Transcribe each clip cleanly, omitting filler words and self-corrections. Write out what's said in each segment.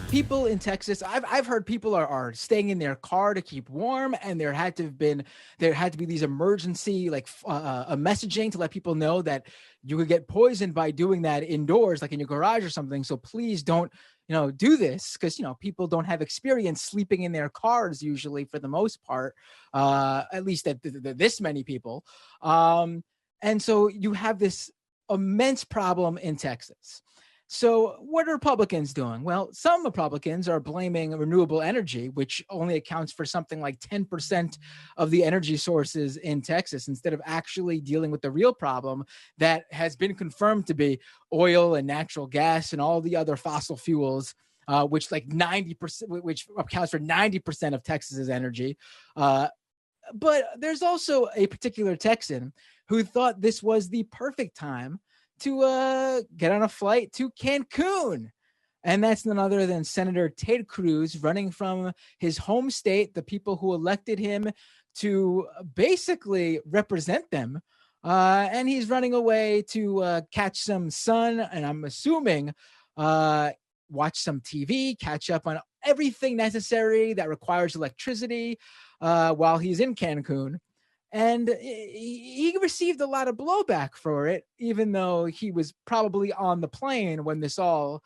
people in Texas, I've heard people are staying in their car to keep warm, and there had to be these emergency a messaging to let people know that you could get poisoned by doing that indoors, like in your garage or something. So please don't do this, because people don't have experience sleeping in their cars usually, for the most part, at least that this many people. And so you have this immense problem in Texas. So what are Republicans doing? Well, some Republicans are blaming renewable energy, which only accounts for something like 10% of the energy sources in Texas, instead of actually dealing with the real problem that has been confirmed to be oil and natural gas and all the other fossil fuels, which like 90%, which accounts for 90% of Texas's energy. But there's also a particular Texan who thought this was the perfect time to get on a flight to Cancun. And that's none other than Senator Ted Cruz, running from his home state, the people who elected him to basically represent them. And he's running away to catch some sun, and I'm assuming watch some TV, catch up on everything necessary that requires electricity while he's in Cancun. And he received a lot of blowback for it, even though he was probably on the plane when this all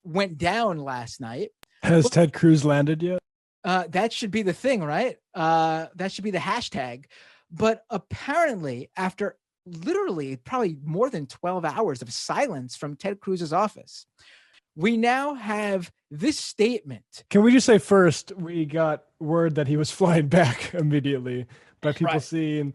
went down last night. Has Ted Cruz landed yet? That should be the thing, right? That should be the hashtag. But apparently, after literally probably more than 12 hours of silence from Ted Cruz's office, we now have this statement. Can we just say first, we got word that he was flying back immediately by people seeing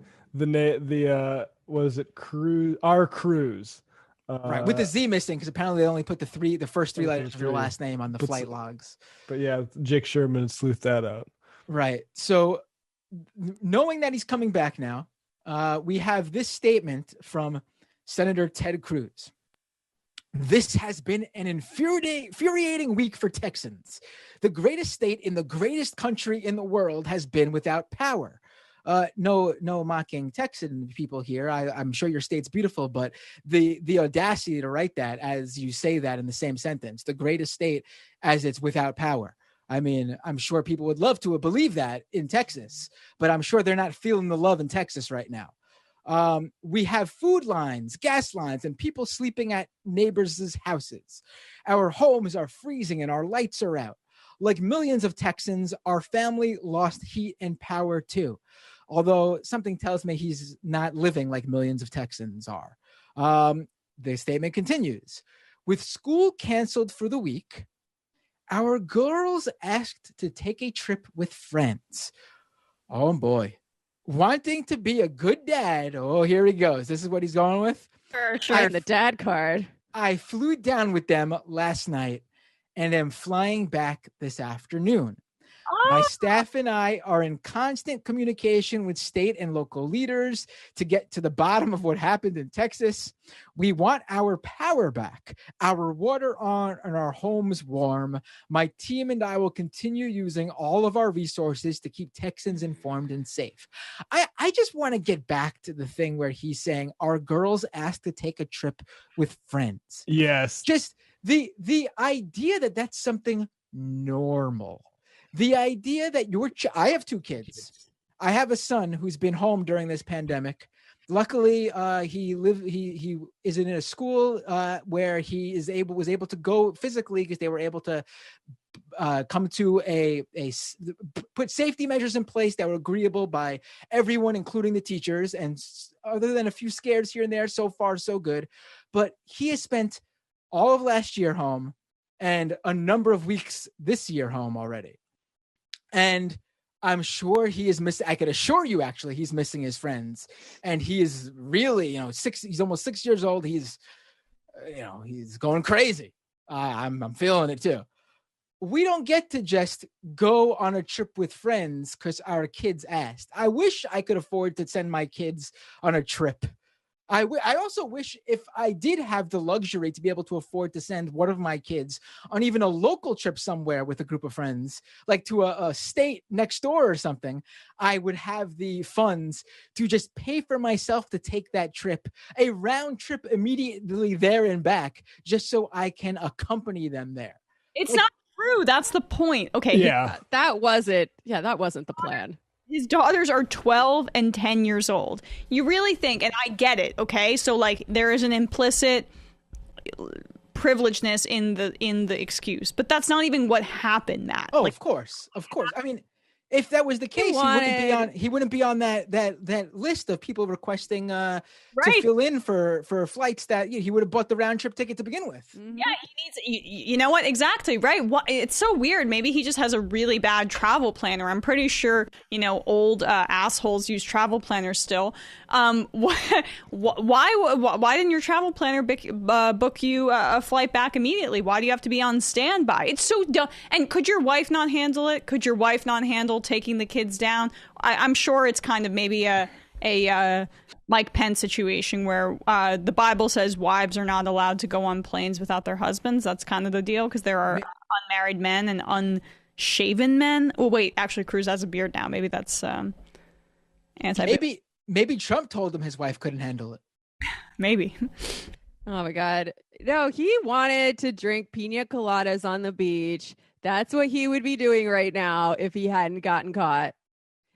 Cruz, our Cruz. Right, with the Z missing, because apparently they only put the first three letters of your last name on the flight logs. But yeah, Jake Sherman sleuthed that out. Right. So knowing that he's coming back now, we have this statement from Senator Ted Cruz. This has been an infuriating week for Texans. The greatest state in the greatest country in the world has been without power. No mocking Texan people here. I'm sure your state's beautiful, but the audacity to write that as you say that in the same sentence, the greatest state as it's without power. I mean, I'm sure people would love to believe that in Texas, but I'm sure they're not feeling the love in Texas right now. We have food lines, gas lines, and people sleeping at neighbors' houses. Our homes are freezing and our lights are out. Like millions of Texans, our family lost heat and power too. Although something tells me he's not living like millions of Texans are. The statement continues. With school canceled for the week, our girls asked to take a trip with friends. Oh boy. Wanting to be a good dad. Oh, here he goes. This is what he's going with. Sure, the dad card. I flew down with them last night and am flying back this afternoon. My staff and I are in constant communication with state and local leaders to get to the bottom of what happened in Texas. We want our power back, our water on, and our homes warm. My team and I will continue using all of our resources to keep Texans informed and safe. I just want to get back to the thing where he's saying our girls asked to take a trip with friends. Yes. Just the idea that that's something normal. The idea that I have two kids. I have a son who's been home during this pandemic. Luckily, he is in a school where he was able to go physically because they were able to come to put safety measures in place that were agreeable by everyone, including the teachers. And other than a few scares here and there, so far so good. But he has spent all of last year home and a number of weeks this year home already. And I'm sure he is missing. I could assure you, actually, he's missing his friends, and he is really, he's almost 6 years old. He's going crazy. I'm feeling it too. We don't get to just go on a trip with friends because our kids asked. I wish I could afford to send my kids on a trip. I also wish if I did have the luxury to be able to afford to send one of my kids on even a local trip somewhere with a group of friends, like to a state next door or something, I would have the funds to just pay for myself to take that trip, a round trip immediately there and back, just so I can accompany them there. It's not true. That's the point. Okay. Yeah. That wasn't the plan. His daughters are 12 and 10 years old. You really think, and I get it, okay? So like there is an implicit privilegedness in the excuse, but that's not even what happened, Matt. Oh, like, of course. I mean, if that was the case, he wouldn't be on that list of people requesting to fill in for flights that he would have bought the round trip ticket to begin with. Yeah, he needs. You know what? Exactly right. It's so weird. Maybe he just has a really bad travel planner. I'm pretty sure old assholes use travel planners still. Why didn't your travel planner book you a flight back immediately? Why do you have to be on standby? It's so dumb. And could your wife not handle it? Could your wife not handle taking the kids down? I'm sure it's kind of maybe a Mike Pence situation where the Bible says wives are not allowed to go on planes without their husbands. That's kind of the deal, because there are unmarried men and unshaven men. Oh wait, actually Cruz has a beard now. Maybe that's Maybe Trump told him his wife couldn't handle it. Maybe. Oh my God. No, he wanted to drink pina coladas on the beach. That's what he would be doing right now if he hadn't gotten caught.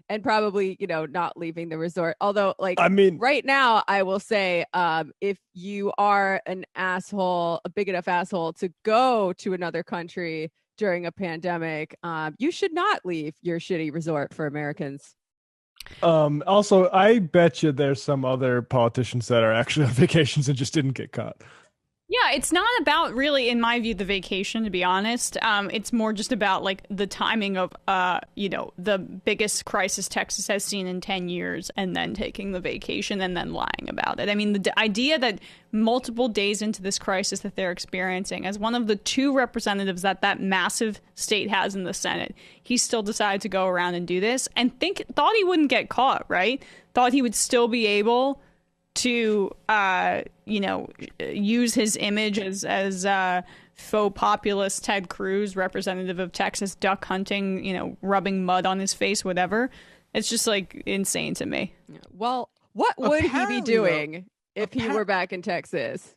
And probably, not leaving the resort. Although, right now, I will say, if you are an asshole, a big enough asshole to go to another country during a pandemic, you should not leave your shitty resort for Americans. Also, I bet you there's some other politicians that are actually on vacations and just didn't get caught. Yeah, it's not about really, in my view, the vacation, to be honest. It's more just about like the timing of, the biggest crisis Texas has seen in 10 years and then taking the vacation and then lying about it. I mean, the idea that multiple days into this crisis that they're experiencing, as one of the two representatives that massive state has in the Senate, he still decided to go around and do this and thought he wouldn't get caught, right? Thought he would still be able to use his image as faux populist Ted Cruz, representative of Texas, duck hunting, rubbing mud on his face, whatever. It's just like insane to me. Well, what would he be doing if he were back in Texas?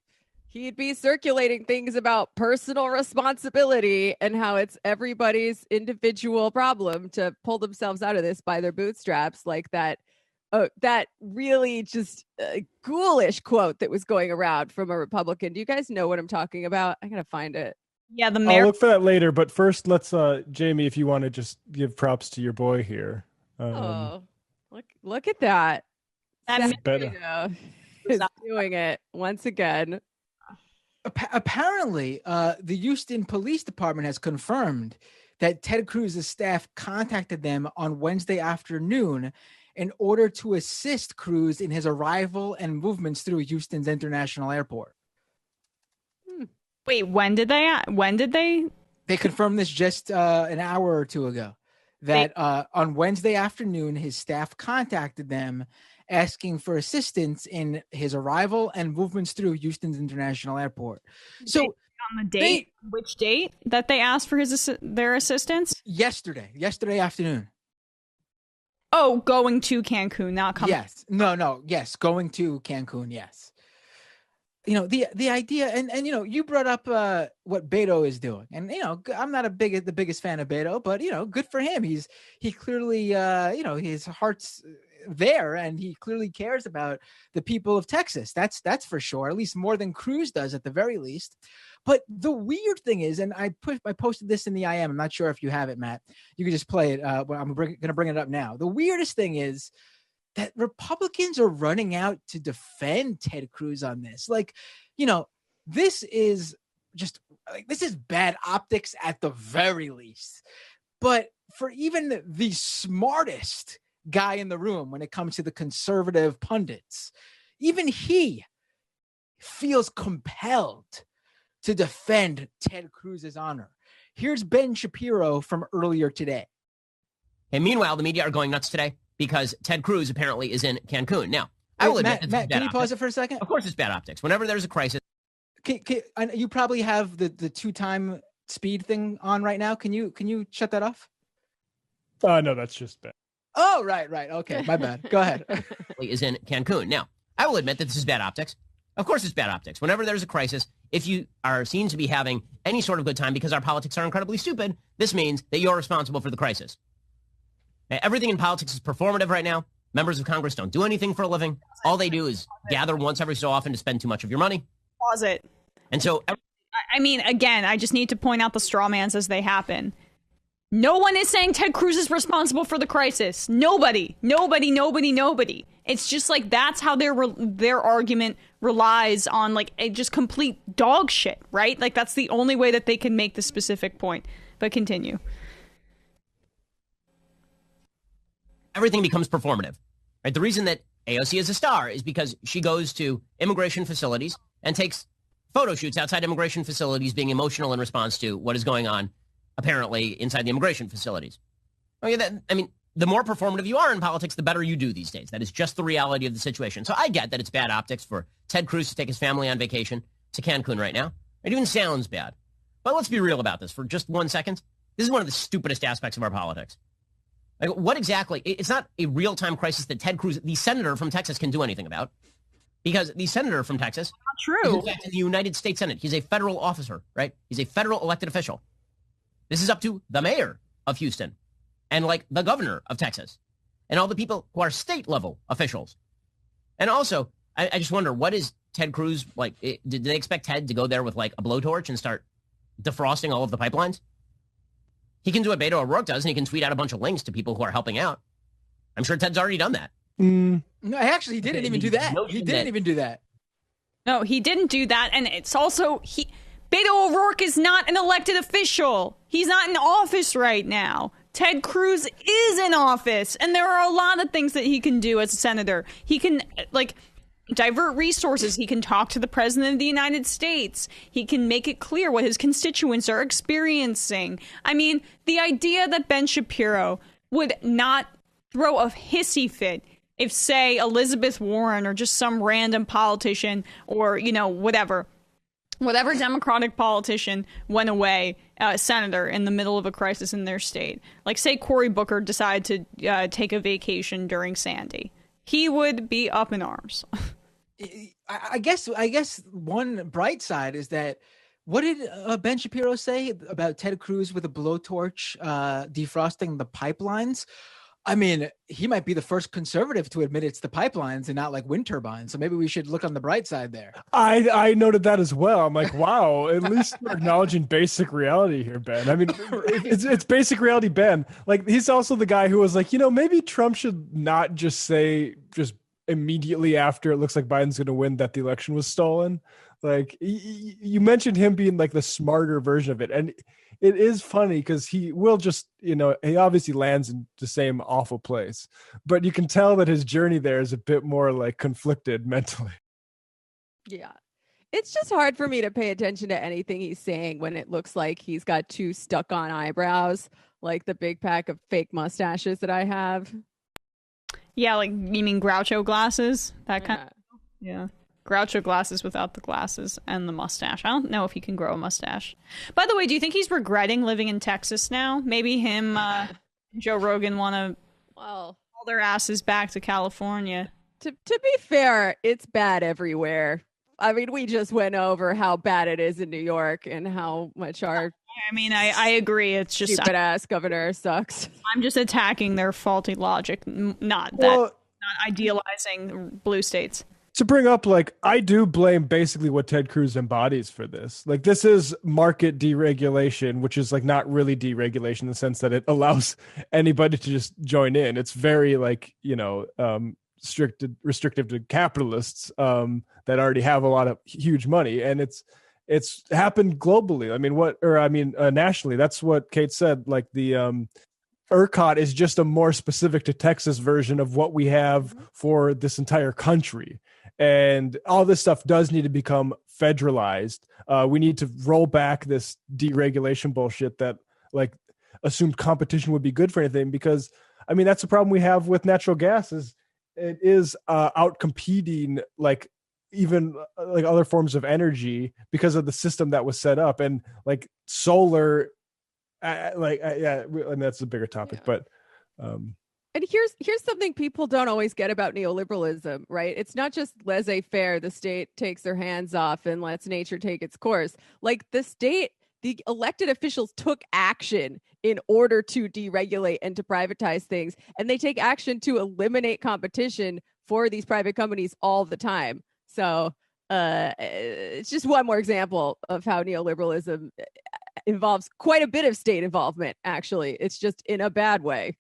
He'd be circulating things about personal responsibility and how it's everybody's individual problem to pull themselves out of this by their bootstraps, like that. That really just ghoulish quote that was going around from a Republican. Do you guys know what I'm talking about? I gotta find it. Yeah, I'll look for that later. But first, let's, Jamie, if you want to just give props to your boy here. Look at that. That's better. Is doing it once again. Apparently, the Houston Police Department has confirmed that Ted Cruz's staff contacted them on Wednesday afternoon in order to assist Cruz in his arrival and movements through Houston's International Airport. Wait, when did they? They confirmed this just an hour or two ago, that on Wednesday afternoon, his staff contacted them asking for assistance in his arrival and movements through Houston's International Airport. So on the date, which date that they asked for their assistance? Yesterday afternoon. Oh, going to Cancun, not coming. Yes. No. Yes. Going to Cancun. Yes. The idea, and you brought up what Beto is doing, and I'm not the biggest fan of Beto, but good for him. He clearly his heart's there, and he clearly cares about the people of Texas. That's for sure, at least more than Cruz does at the very least. But the weird thing is, and I posted this in the IM. I'm not sure if you have it, Matt. You can just play it. But I'm going to bring it up now. The weirdest thing is that Republicans are running out to defend Ted Cruz on this. This is bad optics at the very least. But for even the smartest guy in the room when it comes to the conservative pundits, even he feels compelled to defend Ted Cruz's honor. Here's Ben Shapiro from earlier today. And meanwhile, the media are going nuts today because Ted Cruz apparently is in Cancun. Now, I will admit, Matt, can you pause it for a second? Of course it's bad optics. Whenever there's a crisis. You probably have the 2-time speed thing on right now. Can you shut that off? No, that's just bad. Oh, right. Okay, my bad. Go ahead. Is in Cancun. Now, I will admit that this is bad optics. Of course it's bad optics. Whenever there's a crisis if you are seen to be having any sort of good time because our politics are incredibly stupid, this means that you're responsible for the crisis. Everything in politics is performative right now. Members of Congress don't do anything for a living. All they do is gather once every so often to spend too much of your money. Pause it. And so, I mean, again, I just need to point out the straw mans as they happen. No one is saying Ted Cruz is responsible for the crisis. Nobody. It's just like that's how their argument relies on like a just complete dog shit, right? Like that's the only way that they can make the specific point. But continue. everything becomes performative, right? The reason that AOC is a star is because she goes to immigration facilities and takes photo shoots outside immigration facilities, being emotional in response to what is going on, apparently, inside the immigration facilities. The more performative you are in politics, the better you do these days. That is just the reality of the situation. So I get that it's bad optics for Ted Cruz to take his family on vacation to Cancun right now. It even sounds bad. But let's be real about this for just 1 second. This is one of the stupidest aspects of our politics. Like, what exactly? It's not a real-time crisis that Ted Cruz, the senator from Texas, can do anything about. Because the senator from Texas not true. is in fact in the United States Senate. He's a federal officer, right? He's a federal elected official. This is up to the mayor of Houston and like the governor of Texas and all the people who are state level officials. And also, I just wonder, what is Ted Cruz like? Did they expect Ted to go there with like a blowtorch and start defrosting all of the pipelines? He can do what Beto O'Rourke does, and he can tweet out a bunch of links to people who are helping out. I'm sure Ted's already done that. No, actually, he didn't even do that. He didn't even do that. No, he didn't do that. And it's also, Beto O'Rourke is not an elected official. He's not in office right now. Ted Cruz is in office. And there are a lot of things that he can do as a senator. He can, divert resources. He can talk to the president of the United States. He can make it clear what his constituents are experiencing. I mean, the idea that Ben Shapiro would not throw a hissy fit if, say, Elizabeth Warren or just some random politician or, whatever Democratic politician went away, senator, in the middle of a crisis in their state. Like, say, Cory Booker decided to take a vacation during Sandy. He would be up in arms. I guess one bright side is that, what did Ben Shapiro say about Ted Cruz with a blowtorch defrosting the pipelines? I mean, he might be the first conservative to admit it's the pipelines and not like wind turbines. So maybe we should look on the bright side there. I noted that as well. I'm like, wow, at least we're acknowledging basic reality here, Ben. I mean, it's basic reality, Ben. Like, he's also the guy who was like, maybe Trump should not just say just immediately after it looks like Biden's going to win that the election was stolen. Like, you mentioned him being like the smarter version of it. And it is funny because he will just, he obviously lands in the same awful place, but you can tell that his journey there is a bit more like conflicted mentally. Yeah. It's just hard for me to pay attention to anything he's saying when it looks like he's got two stuck on eyebrows, like the big pack of fake mustaches that I have. Yeah, like, you mean Groucho glasses? That kind of, yeah. Groucho glasses without the glasses and the mustache. I don't know if he can grow a mustache. Be the way, do you think he's regretting living in Texas now? Maybe him, Joe Rogan want to haul their asses back to California. To be fair, it's bad everywhere. I mean, we just went over how bad it is in New York and how much our I agree. It's just stupid ass governor sucks. I'm just attacking their faulty logic, not idealizing blue states. To bring up, I do blame basically what Ted Cruz embodies for this. Like, this is market deregulation, which is not really deregulation in the sense that it allows anybody to just join in. It's very restrictive to capitalists that already have a lot of huge money, and it's happened globally. Nationally. That's what Kate said. Like, the ERCOT is just a more specific to Texas version of what we have for this entire country. And all this stuff does need to become federalized. We need to roll back this deregulation bullshit that assumed competition would be good for anything, because that's the problem we have with natural gas is it is out competing even other forms of energy because of the system that was set up. And solar, that's a bigger topic, but And here's something people don't always get about neoliberalism, right? It's not just laissez-faire. The state takes their hands off and lets nature take its course. Like the elected officials took action in order to deregulate and to privatize things, and they take action to eliminate competition for these private companies all the time. So it's just one more example of how neoliberalism involves quite a bit of state involvement. Actually, it's just in a bad way.